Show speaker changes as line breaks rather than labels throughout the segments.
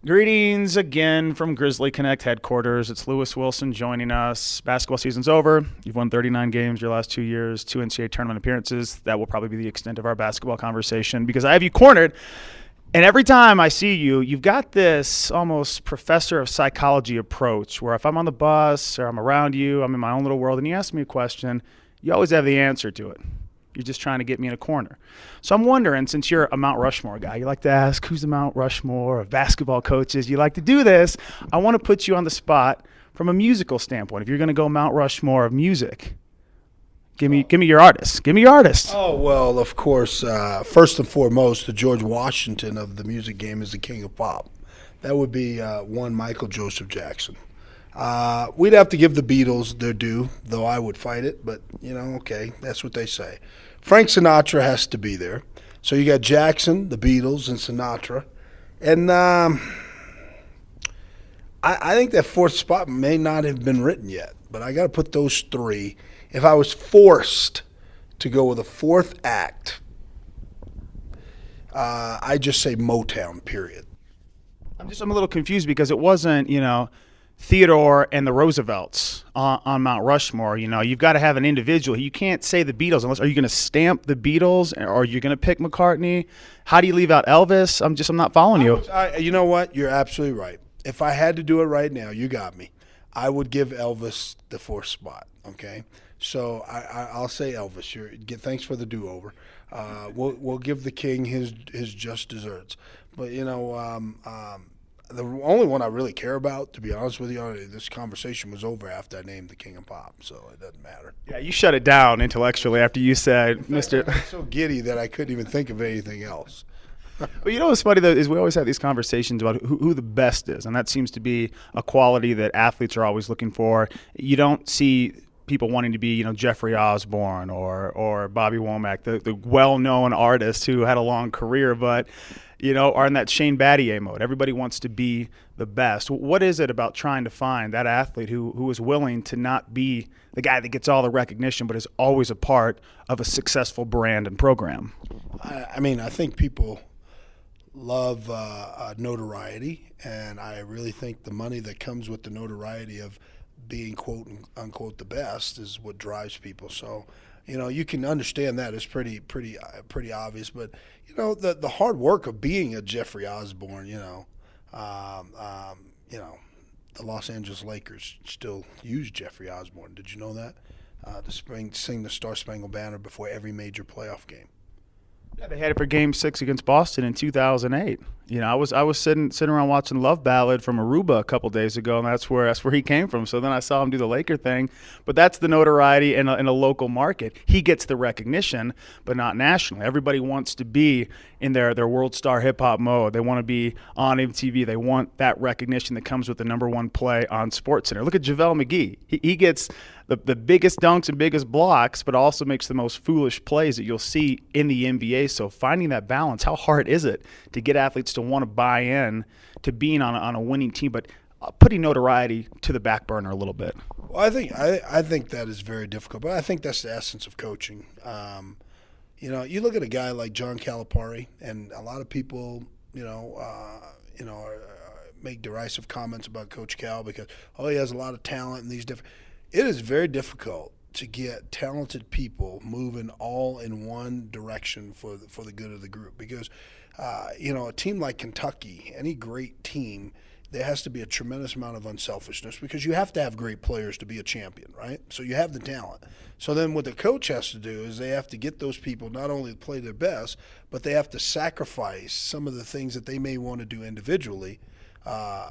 Greetings again from Grizzly Connect headquarters. It's Lewis Wilson joining us. Basketball season's over. You've won 39 games your last 2 years, 2 NCAA tournament appearances. That will probably be the extent of our basketball conversation because I have you cornered. And every time I see you, you've got this almost professor of psychology approach where if I'm on the bus or I'm around you, I'm in my own little world, and you ask me a question, you always have the answer to it. You're just trying to get me in a corner. So I'm wondering, since you're a Mount Rushmore guy, you like to ask who's the Mount Rushmore of basketball coaches. You like to do this. I want to put you on the spot from a musical standpoint. If you're going to go Mount Rushmore of music, give me your artist. Give me your artist.
Oh, well, of course, first and foremost, the George Washington of the music game is the king of pop. That would be one Michael Joseph Jackson. We'd have to give the Beatles their due, though I would fight it, but, okay, that's what they say. Frank Sinatra has to be there. So you got Jackson, the Beatles, and Sinatra. And I think that fourth spot may not have been written yet, but I got to put those three. If I was forced to go with a fourth act, I just say Motown, period.
I'm a little confused because it wasn't, Theodore and the Roosevelts on Mount Rushmore. You've got to have an individual. You can't say the Beatles unless. Are you going to stamp the Beatles, or are you going to pick McCartney? How do you leave out Elvis? I'm not following you.
You know what? You're absolutely right. If I had to do it right now, you got me. I would give Elvis the fourth spot. Okay, so I'll say Elvis. Thanks for the do-over. We'll give the king his just desserts. But the only one I really care about, to be honest with you, this conversation was over after I named the king of pop, so it doesn't matter.
Yeah, you shut it down intellectually after you said, Mr.
I was so giddy that I couldn't even think of anything else.
But what's funny, though, is we always have these conversations about who the best is, and that seems to be a quality that athletes are always looking for. You don't see people wanting to be, Jeffrey Osborne or Bobby Womack, the well-known artists who had a long career, but are in that Shane Battier mode. Everybody wants to be the best. What is it about trying to find that athlete who is willing to not be the guy that gets all the recognition, but is always a part of a successful brand and program?
I think people love notoriety, and I really think the money that comes with the notoriety of being quote unquote the best is what drives people. So you can understand that. It's pretty obvious. But the hard work of being a Jeffrey Osborne. The Los Angeles Lakers still use Jeffrey Osborne. Did you know that? To sing the Star Spangled Banner before every major playoff game.
Yeah, they had it for Game 6 against Boston in 2008. I was sitting around watching Love Ballad from Aruba a couple days ago, and that's where he came from. So then I saw him do the Laker thing, but that's the notoriety in a local market. He gets the recognition, but not nationally. Everybody wants to be in their world star hip hop mode. They want to be on MTV. They want that recognition that comes with the number one play on SportsCenter. Look at JaVale McGee. He gets the biggest dunks and biggest blocks, but also makes the most foolish plays that you'll see in the NBA. So finding that balance, how hard is it to get athletes to want to buy in to being on a winning team, but putting notoriety to the back burner a little bit?
Well, I think that is very difficult, but I think that's the essence of coaching. You look at a guy like John Calipari, and a lot of people, make derisive comments about Coach Cal because he has a lot of talent and these different. It is very difficult to get talented people moving all in one direction for the good of the group because, a team like Kentucky, any great team, there has to be a tremendous amount of unselfishness because you have to have great players to be a champion, right? So you have the talent. So then what the coach has to do is they have to get those people not only to play their best, but they have to sacrifice some of the things that they may want to do individually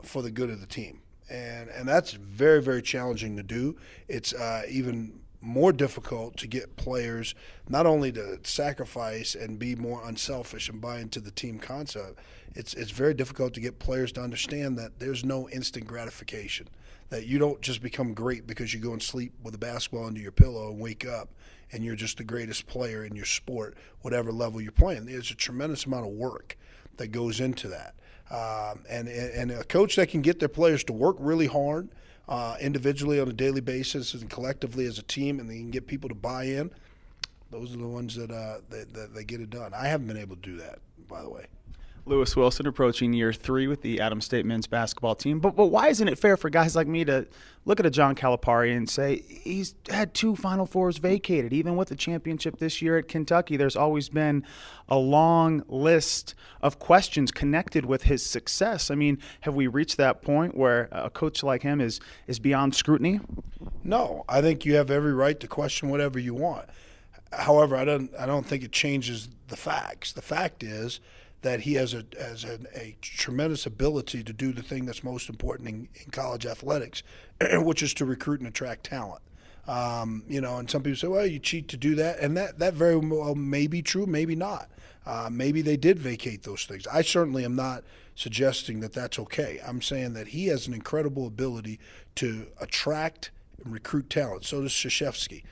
for the good of the team. And that's very, very challenging to do. It's even more difficult to get players not only to sacrifice and be more unselfish and buy into the team concept. It's very difficult to get players to understand that there's no instant gratification, that you don't just become great because you go and sleep with a basketball under your pillow and wake up and you're just the greatest player in your sport, whatever level you're playing. There's a tremendous amount of work that goes into that. And a coach that can get their players to work really hard individually on a daily basis and collectively as a team, and they can get people to buy in, those are the ones that get it done. I haven't been able to do that, by the way.
Lewis Wilson approaching year 3 with the Adams State men's basketball team. But why isn't it fair for guys like me to look at a John Calipari and say he's had 2 Final Fours vacated? Even with the championship this year at Kentucky, there's always been a long list of questions connected with his success. I mean, have we reached that point where a coach like him is beyond scrutiny?
No, I think you have every right to question whatever you want. However, I don't think it changes the facts. The fact is that he has a tremendous ability to do the thing that's most important in college athletics, which is to recruit and attract talent. And some people say, well, you cheat to do that. And that very well may be true, maybe not. Maybe they did vacate those things. I certainly am not suggesting that that's okay. I'm saying that he has an incredible ability to attract and recruit talent. So does Krzyzewski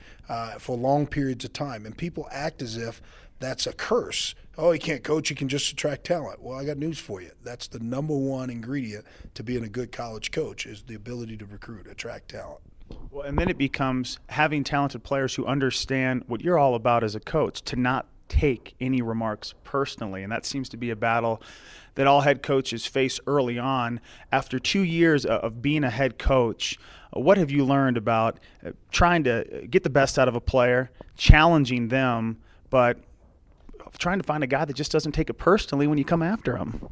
for long periods of time. And people act as if that's a curse. Oh, he can't coach, he can just attract talent. Well, I got news for you. That's the number one ingredient to being a good college coach is the ability to recruit, attract talent.
Well, and then it becomes having talented players who understand what you're all about as a coach, to not take any remarks personally. And that seems to be a battle that all head coaches face early on. After 2 years of being a head coach, what have you learned about trying to get the best out of a player, challenging them, but trying to find a guy that just doesn't take it personally when you come after him?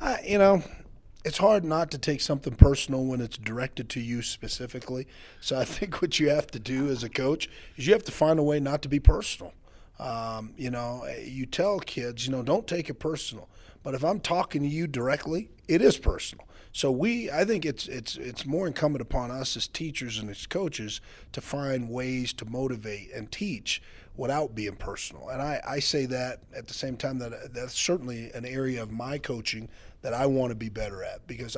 It's hard not to take something personal when it's directed to you specifically. So I think what you have to do as a coach is you have to find a way not to be personal. You tell kids, don't take it personal. But if I'm talking to you directly, it is personal. So I think it's more incumbent upon us as teachers and as coaches to find ways to motivate and teach without being personal. And I say that at the same time that's certainly an area of my coaching that I want to be better at, because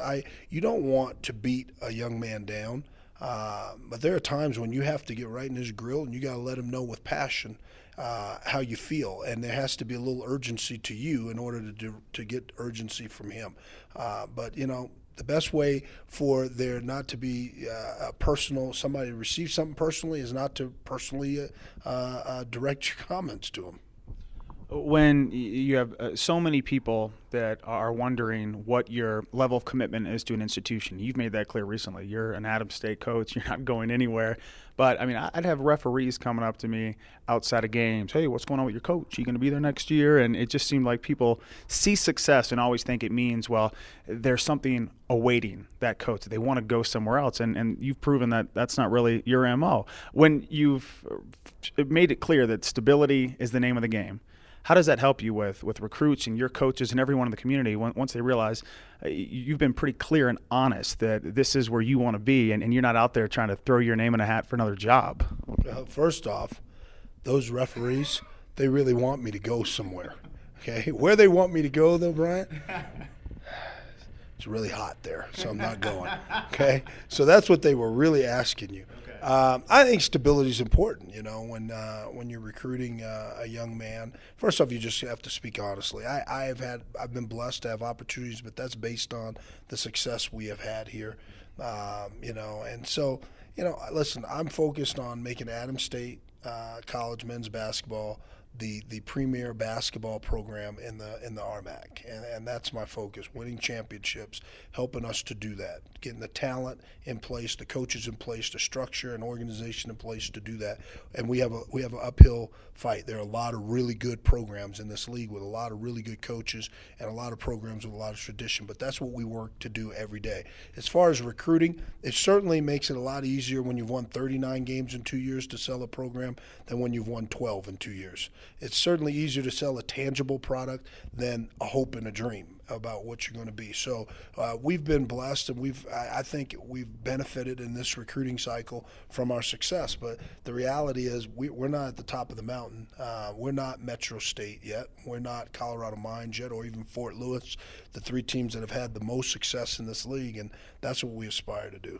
you don't want to beat a young man down, but there are times when you have to get right in his grill and you got to let him know with passion how you feel, and there has to be a little urgency to you in order to get urgency from him. But the best way for there not to be somebody to receive something personally is not to personally direct your comments to him.
When you have so many people that are wondering what your level of commitment is to an institution, you've made that clear recently. You're an Adams State coach. You're not going anywhere. But, I'd have referees coming up to me outside of games. Hey, what's going on with your coach? Are you going to be there next year? And it just seemed like people see success and always think it means, well, there's something awaiting that coach. They want to go somewhere else. And you've proven that that's not really your MO. When you've made it clear that stability is the name of the game, how does that help you with recruits and your coaches and everyone in the community once they realize you've been pretty clear and honest that this is where you want to be and you're not out there trying to throw your name in a hat for another job?
First off, those referees, they really want me to go somewhere. Okay, where they want me to go though, Bryant? It's really hot there, so I'm not going. Okay, so that's what they were really asking you. I think stability is important. When you're recruiting a young man, first off, you just have to speak honestly. I've been blessed to have opportunities, but that's based on the success we have had here. And so listen, I'm focused on making Adams State college men's basketball the premier basketball program in the RMAC, and that's my focus: winning championships, helping us to do that, getting the talent in place, the coaches in place, the structure and organization in place to do that. And we have an uphill fight. There are a lot of really good programs in this league with a lot of really good coaches and a lot of programs with a lot of tradition, but that's what we work to do every day. As far as recruiting, it certainly makes it a lot easier when you've won 39 games in 2 years to sell a program than when you've won 12 in 2 years. It's certainly easier to sell a tangible product than a hope and a dream about what you're going to be. So we've been blessed, and I think we've benefited in this recruiting cycle from our success. But the reality is we're not at the top of the mountain. We're not Metro State yet. We're not Colorado Mines yet, or even Fort Lewis, the 3 teams that have had the most success in this league, and that's what we aspire to do.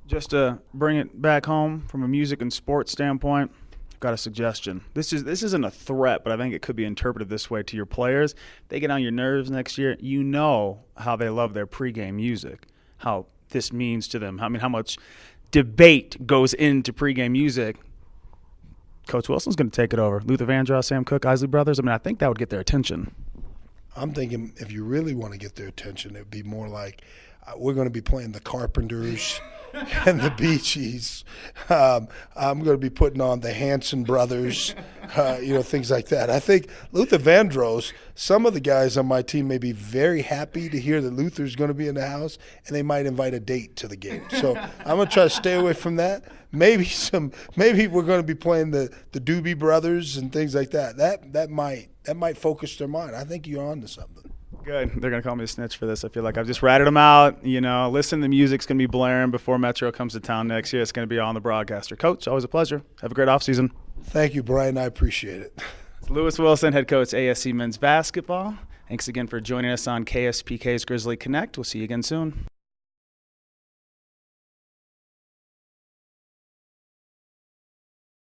Just to bring it back home from a music and sports standpoint, got a suggestion. This isn't a threat, but I think it could be interpreted this way to your players. If they get on your nerves next year, you know how they love their pregame music, how this means to them. How much debate goes into pregame music. Coach Wilson's going to take it over. Luther Vandross, Sam Cooke, Isley Brothers. I think that would get their attention.
I'm thinking if you really want to get their attention, it would be more like we're going to be playing the Carpenters and the Bee Gees. I'm going to be putting on the Hanson Brothers, things like that. I think Luther Vandross, some of the guys on my team may be very happy to hear that Luther's going to be in the house, and they might invite a date to the game. So I'm going to try to stay away from that. Maybe we're going to be playing the Doobie Brothers and things like that. That might focus their mind. I think you're on to something.
Good. They're going to call me a snitch for this. I feel like I've just ratted them out. Listen, the music's going to be blaring before Metro comes to town next year. It's going to be on the broadcaster. Coach, always a pleasure. Have a great offseason.
Thank you, Brian. I appreciate it.
It's Lewis Wilson, head coach, ASC men's basketball. Thanks again for joining us on KSPK's Grizzly Connect. We'll see you again soon.